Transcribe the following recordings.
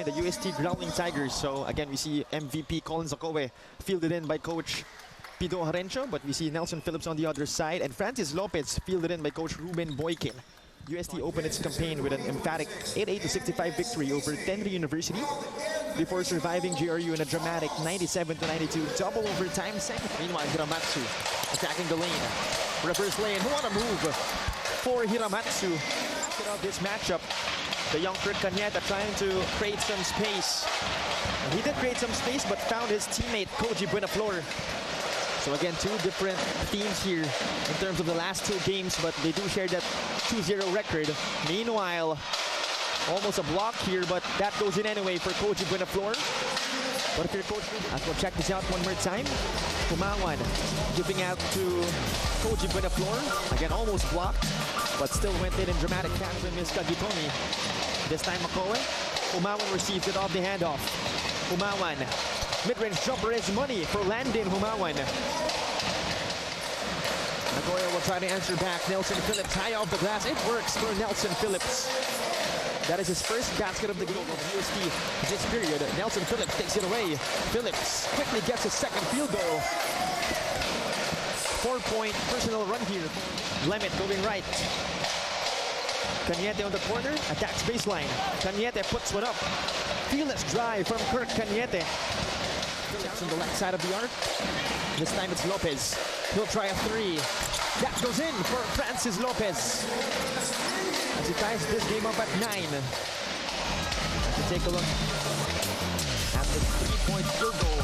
join the UST Growling Tigers. So again, we see MVP Colin Zakowe fielded in by Coach Pido Harencho, but we see Nelson Phillips on the other side, and Francis Lopez fielded in by Coach Ruben Boykin. UST opened its campaign with an emphatic 88-65 victory over Tenri University before surviving GRU in a dramatic 97-92 double overtime second. Meanwhile, Hiramatsu attacking the lane. Reverse lane, what a move for Hiramatsu. After this matchup, the young Kurt Cañete trying to create some space. He did create some space, but found his teammate Koji Buenaflor. So again, two different teams here in terms of the last two games, but they do share that 2-0 record. Meanwhile, almost a block here, but that goes in anyway for Koji Buenaflor. But if you're Coach, we'll check this out one more time. Kumawan giving out to Koji Buenaflor. Again, almost blocked, but still went in dramatic fashion. Miss Kagitomi. This time Makoe. Kumawan receives it off the handoff. Kumawan. Mid-range jumper is money for Landon Humawan. Nagoya will try to answer back. Nelson Phillips high off the glass. It works for Nelson Phillips. That is his first basket of the game of UST this period. Nelson Phillips takes it away. Phillips quickly gets his second field goal. 4-point personal run here. Lemmet going right. Cañete on the corner, attacks baseline. Cañete puts one up. Fearless drive from Kurt Cañete. On the left side of the arc. This time it's Lopez. He'll try a three. That goes in for Francis Lopez. As he ties this game up at 9. Let's take a look at the 3-point field goal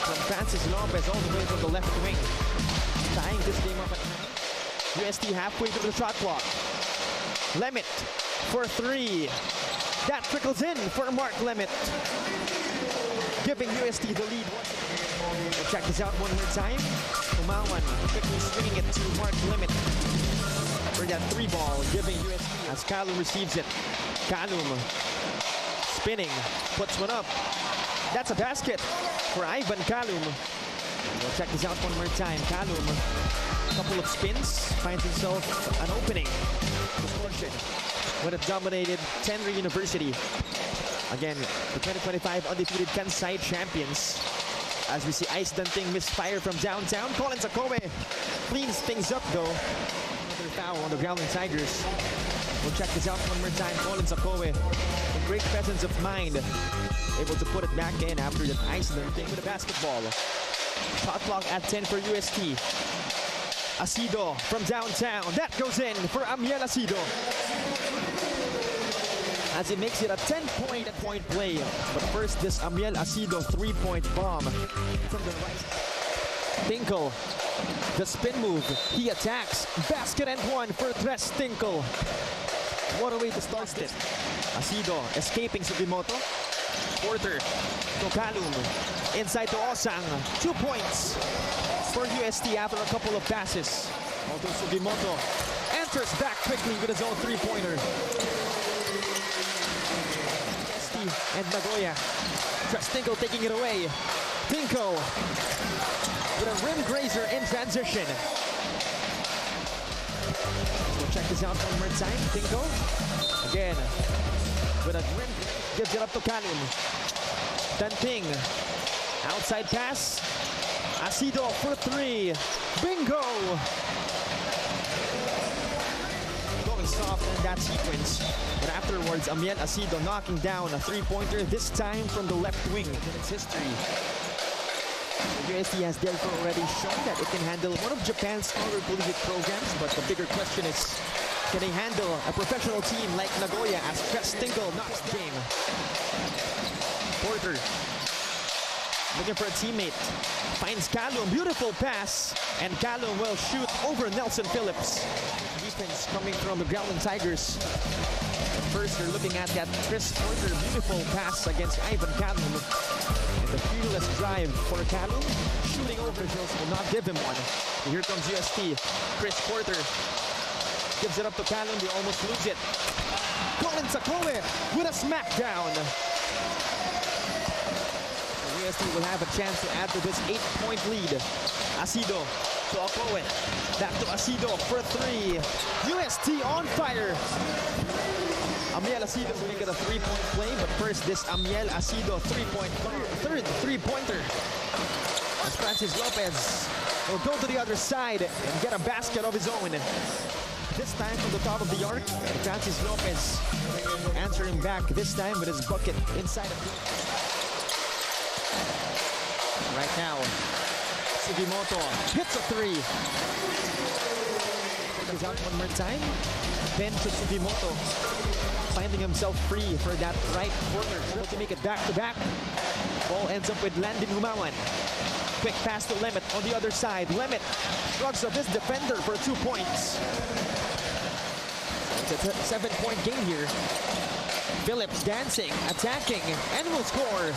from Francis Lopez all the way from the left wing. Tying this game up at 9. UST halfway through the shot clock. Lemmet for 3. That trickles in for Mark Lemmet, giving UST the lead. We'll check this out one more time. Kumawan quickly swinging it to Mark Lemmet for that 3 ball, giving UST as Kalum receives it. Kalum spinning, puts one up. That's a basket for Ivan Kalum. We'll check this out one more time. Kalum, a couple of spins, finds himself an opening. Distortion with a dominated Tenri University. Again, the 2025 undefeated Kansai champions. As we see Ice Dunting misfire from downtown. Colin Zakowe cleans things up though. Another foul on the Growling Tigers. We'll check this out one more time. Colin Zakowe, with great presence of mind, able to put it back in after that Ice Dunting with a basketball. Shot clock at 10 for UST. Asido from downtown. That goes in for Amiel Asido. As he makes it a 10-point play. But first, this Amiel Asido 3-point bomb from the right. Tinkle, the spin move. He attacks. Basket and 1 for Tres Tinkle. What a way to start it. Asido escaping Sugimoto. Porter to Kalum. Inside to Osang. 2 points for UST after a couple of passes. Although Sugimoto enters back quickly with his own 3-pointer. UST and Nagoya. Tres Tinkle taking it away. Tinko with a rim grazer in transition. We'll check this out one more time. Tinko again with a rim, gives it up to Kalum. Danting, outside pass. Asido for 3. Bingo! Going soft in that sequence. But afterwards, Amiel Asido knocking down a 3-pointer, this time from the left wing in its history. The UST has therefore already shown that it can handle one of Japan's smaller collegiate programs, but the bigger question is, can they handle a professional team like Nagoya as Tres Tinkle knocks the game? Porter looking for a teammate. Finds Kalum, beautiful pass, and Kalum will shoot over Nelson Phillips. Defense coming from the Growling Tigers. First, they're looking at that Chris Porter beautiful pass against Ivan Kalum. And the fearless drive for Kalum. Shooting over Hills will not give him one. And here comes UST. Chris Porter gives it up to Kalum. They almost lose it. Colin Zakowe with a smackdown. UST will have a chance to add to this 8-point lead. Asido to Okoe. Back to Asido for 3. UST on fire. Amiel Asido will make it a three-point play, but first this Amiel Asido third three-pointer. As Francis Lopez will go to the other side and get a basket of his own. This time from the top of the arc, Francis Lopez answering back, this time with his bucket inside of the... Right now, Sugimoto hits a three. He's out one more time. Ben to Sugimoto, finding himself free for that right corner. Able to make it back-to-back. Ball ends up with Landin Humawan. Quick pass to Lemmet on the other side. Lemmet shrugs up his defender for 2 points. It's a 7-point game here. Phillips dancing, attacking, and will score.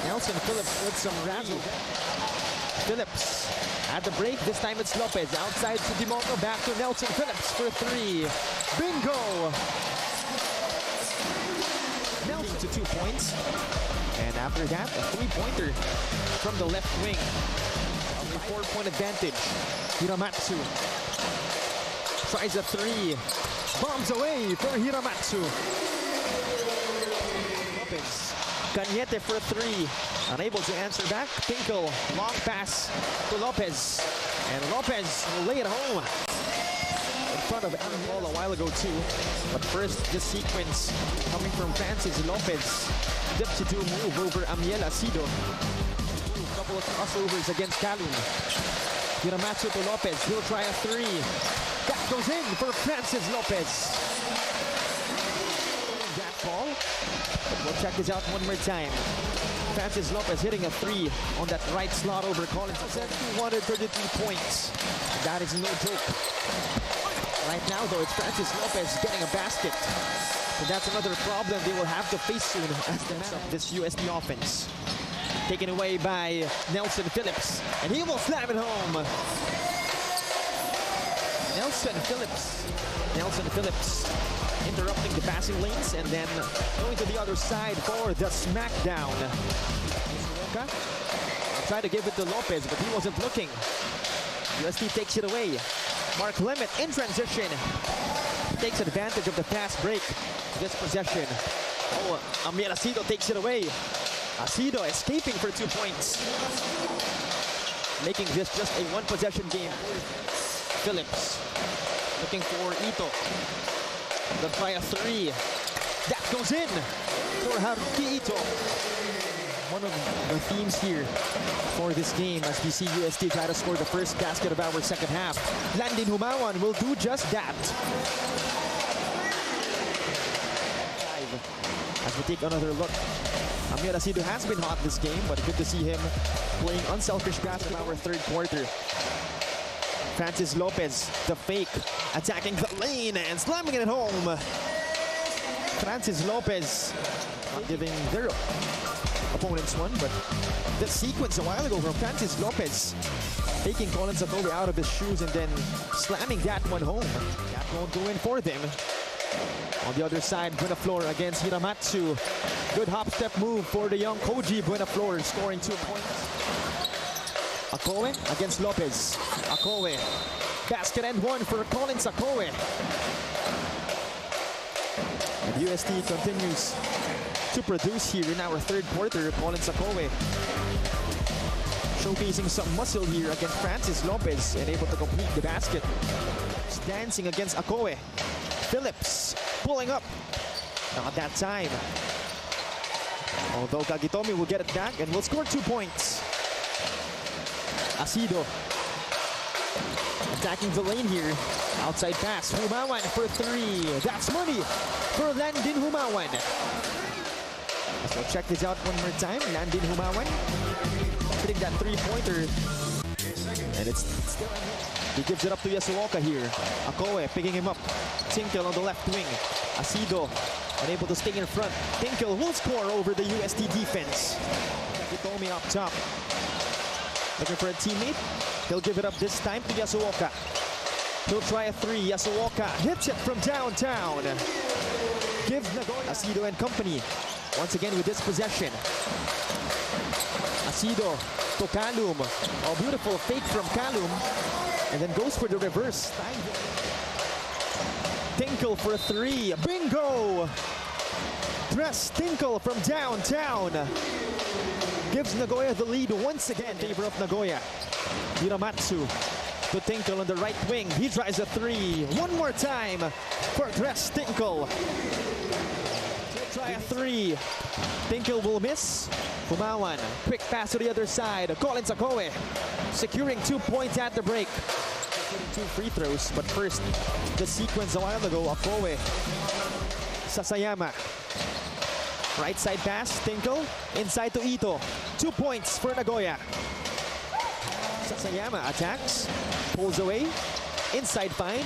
Nelson Phillips with some razzle. Phillips at the break. This time it's Lopez outside to Sugimoto. Back to Nelson Phillips for three. Bingo! Nelson to 2 points. And after that, a three-pointer from the left wing. A 4-point advantage. Hiramatsu tries a three. Bombs away for Hiramatsu. Lopez. Cañete for three. Unable to answer back. Tinkle. Long pass to Lopez. And Lopez will lay it home. In front of Ball a while ago too. But first, this sequence coming from Francis Lopez. Dip-to-do move over Amiel Asido. A couple of crossovers against Kalum. Hiramatsu to Lopez. He'll try a three. That goes in for Francis Lopez. That ball. We'll check this out one more time. Francis Lopez hitting a three on that right slot over Collins. 233 points. That is no joke. Right now, though, it's Francis Lopez getting a basket. So that's another problem they will have to face soon as the man of this UST offense. Taken away by Nelson Phillips. And he will slam it home. Nelson Phillips interrupting the passing lanes and then going to the other side for the smackdown. I'll try to give it to Lopez, but he wasn't looking. UST takes it away. Mark Lemmet in transition. Takes advantage of the fast break. This possession. Oh, Amiel Asido takes it away. Asido escaping for 2 points. Making this just a one-possession game. Phillips looking for Ito. They'll try a three. That goes in for Haruki Ito. One of the themes here for this game as we see UST try to score the first basket of our second half. Landin Humawan will do just that. As we take another look, Amiel Asido has been hot this game, but good to see him playing unselfish basketball in our third quarter. Francis Lopez, the fake, attacking the lane and slamming it home. Francis Lopez not giving their opponents one, but the sequence a while ago from Francis Lopez taking Collins Akobe out of his shoes and then slamming that one home. That won't go in for them. On the other side, Buenaflor against Hiramatsu. Good hop-step move for the young Koji Buenaflor, scoring 2 points. Akowe against Lopez. Akowe. Basket and one for Collins Akowe. And UST continues to produce here in our third quarter. Collins Akowe showcasing some muscle here against Francis Lopez and able to complete the basket. Dancing against Akowe. Phillips pulling up. Not that time. Although Kagitomi will get it back and will score 2 points. Asido attacking the lane here. Outside pass. Humawan for three. That's money for Landin Humawan. So check this out one more time. Landin Humawan hitting that three-pointer. And it's still, he gives it up to Yasuoka here. Akowe picking him up. Tinkle on the left wing. Asido unable to stay in front. Tinkle will score over the UST defense. Kagitomi up top. Looking for a teammate. He'll give it up this time to Yasuoka. He'll try a three. Yasuoka hits it from downtown. Gives Nagoya. Asido and company once again with this possession. Asido to Kalum. A beautiful fake from Kalum. And then goes for the reverse. Tinkle for 3. Bingo! Tres Tinkle from downtown gives Nagoya the lead once again in favor of Nagoya. Hiramatsu to Tinkle on the right wing. He tries a 3. One more time for Tres Tinkle. Try a 3. Tinkle will miss. Humawan, quick pass to the other side. Colin Sakoe securing 2 points at the break. 2 free throws, but first, the sequence a while ago, Akoe, Sasayama. Right side pass, Tinkle, inside to Ito. 2 points for Nagoya. Sasayama attacks, pulls away, inside find.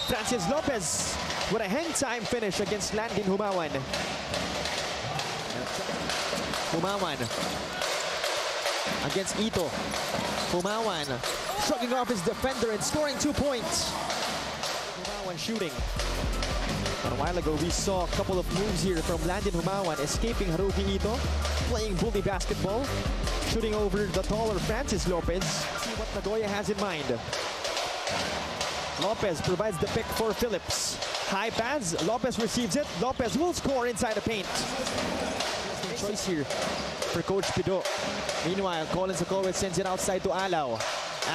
Francis Lopez with a hang time finish against Landin Humawan. Humawan against Ito. Humawan shrugging off his defender and scoring 2 points. Humawan shooting. But a while ago, we saw a couple of moves here from Landin Humawan, escaping Haruki Ito, playing bully basketball, shooting over the taller Francis Lopez. See what Nagoya has in mind. Lopez provides the pick for Phillips. High pass, Lopez receives it. Lopez will score inside the paint. Choice here for Coach Pido. Meanwhile, Colin Sakoe sends it outside to Alao.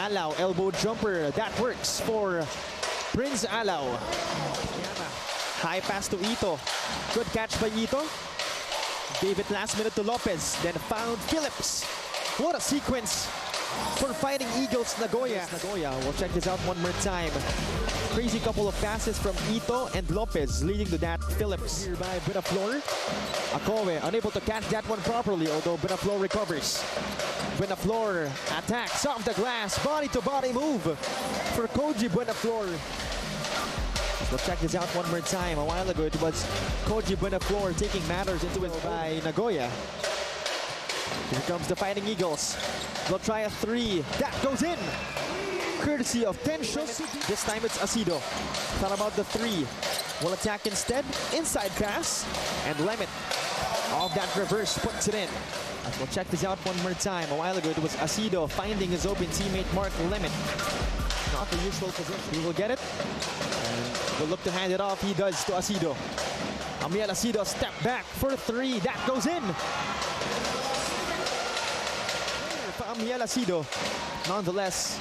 Alao, elbow jumper. That works for Prince Alao. High pass to Ito. Good catch by Ito. Gave it last minute to Lopez. Then found Phillips. What a sequence for Fighting Eagles Nagoya. We'll check this out one more time. Crazy couple of passes from Ito and Lopez, leading to that Phillips here by Benaflor. Akoe unable to catch that one properly, although Benaflor recovers. Benaflor attacks off the glass, body-to-body move for Koji Benaflor. We'll check this out one more time. A while ago, it was Koji Benaflor taking matters into it by Nagoya. Here comes the Fighting Eagles. They'll try a 3. That goes in. Courtesy of Tenshos. This time it's Asido. Thought about the 3. Will attack instead. Inside pass. And Lemit. Off that reverse puts it in. We'll check this out one more time. A while ago it was Asido finding his open teammate Mark Lemit. Not the usual position. He will get it. And will look to hand it off. He does to Asido. Amiel Asido step back for 3. That goes in. Amiel Asido. Nonetheless,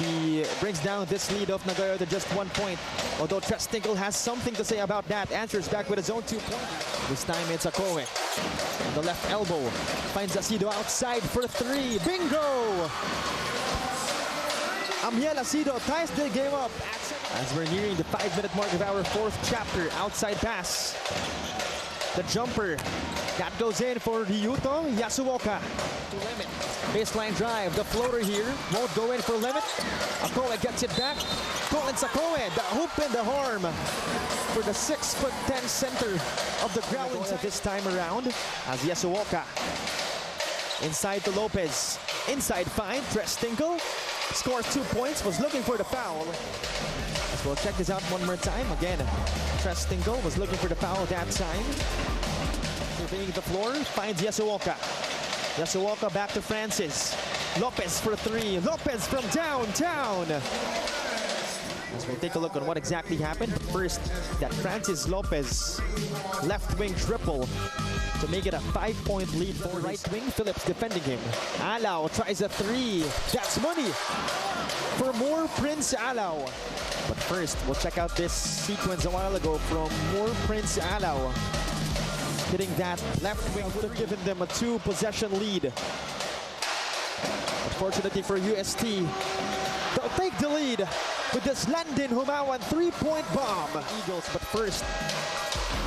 he brings down this lead of Nagoya to just 1 point. Although Tres Tinkle has something to say about that. Answers back with his own 2 points. This time it's Akoe. On the left elbow. Finds Asido outside for 3. Bingo! Amiel Asido ties the game up. As we're nearing the 5-minute mark of our 4th chapter. Outside pass. The jumper. That goes in for Ryuto Yasuoka. To Lemit. Baseline drive. The floater here. Won't go in for Lemit. Akoe gets it back. Colin Sakoe. The hoop and the harm for the 6'10" center of the Growling Tigers this time around. As Yasuoka. Inside to Lopez. Inside find. Tres Tinkle. Scores 2 points. Was looking for the foul. We'll check this out one more time. Again, Tres Tinkle was looking for the foul that time. Surveying the floor, finds Yasuoka. Yasuoka back to Francis. Lopez for 3. Lopez from downtown. As we'll take a look on what exactly happened. First, that Francis Lopez left wing triple to make it a 5-point lead for the right wing. Phillips defending him. Alao tries a 3. That's money for more Prince Alao. But first, we'll check out this sequence a while ago from more Prince Alao. Hitting that left wing would have given them a 2-possession lead. Unfortunately for UST, they'll take the lead with this Landin Humawan 3-point bomb. Eagles, but first,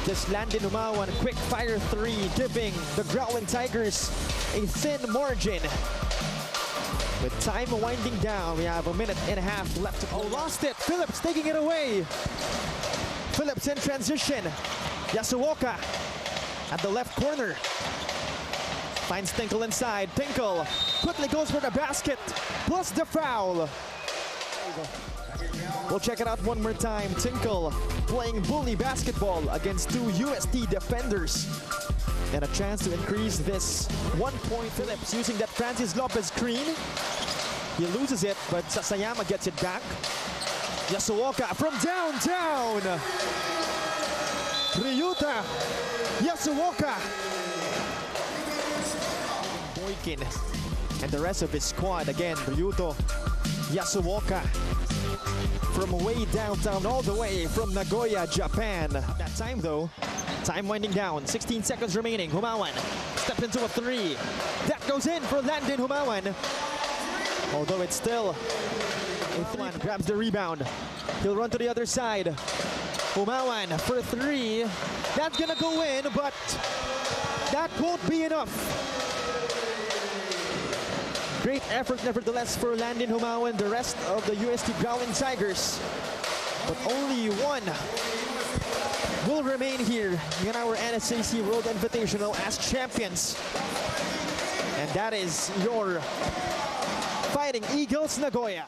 this Landin Humawan quick fire 3, giving the Growling Tigers a thin margin. With time winding down, we have 1.5 minutes left to play. Oh, lost it. Phillips taking it away. Phillips in transition. Yasuoka at the left corner. Finds Tinkle inside. Tinkle quickly goes for the basket. Plus the foul. We'll check it out one more time. Tinkle playing bully basketball against 2 UST defenders. And a chance to increase this 1 point. Phillips using that Francis Lopez screen. He loses it, but Sasayama gets it back. Yasuoka from downtown. Ryuta Yasuoka. Boykin and the rest of his squad again. Ryuto Yasuoka from way downtown, all the way from Nagoya, Japan. That time though, time winding down. 16 seconds remaining. Humawan steps into a three. That goes in for Landon Humawan. Although it's still, Humawan grabs the rebound. He'll run to the other side. Humawan for three. That's gonna go in, but that won't be enough. Great effort nevertheless for Landon Humawan, the rest of the UST Growling Tigers. But only one will remain here in our NSAC World Invitational as champions. And that is your Fighting Eagles Nagoya.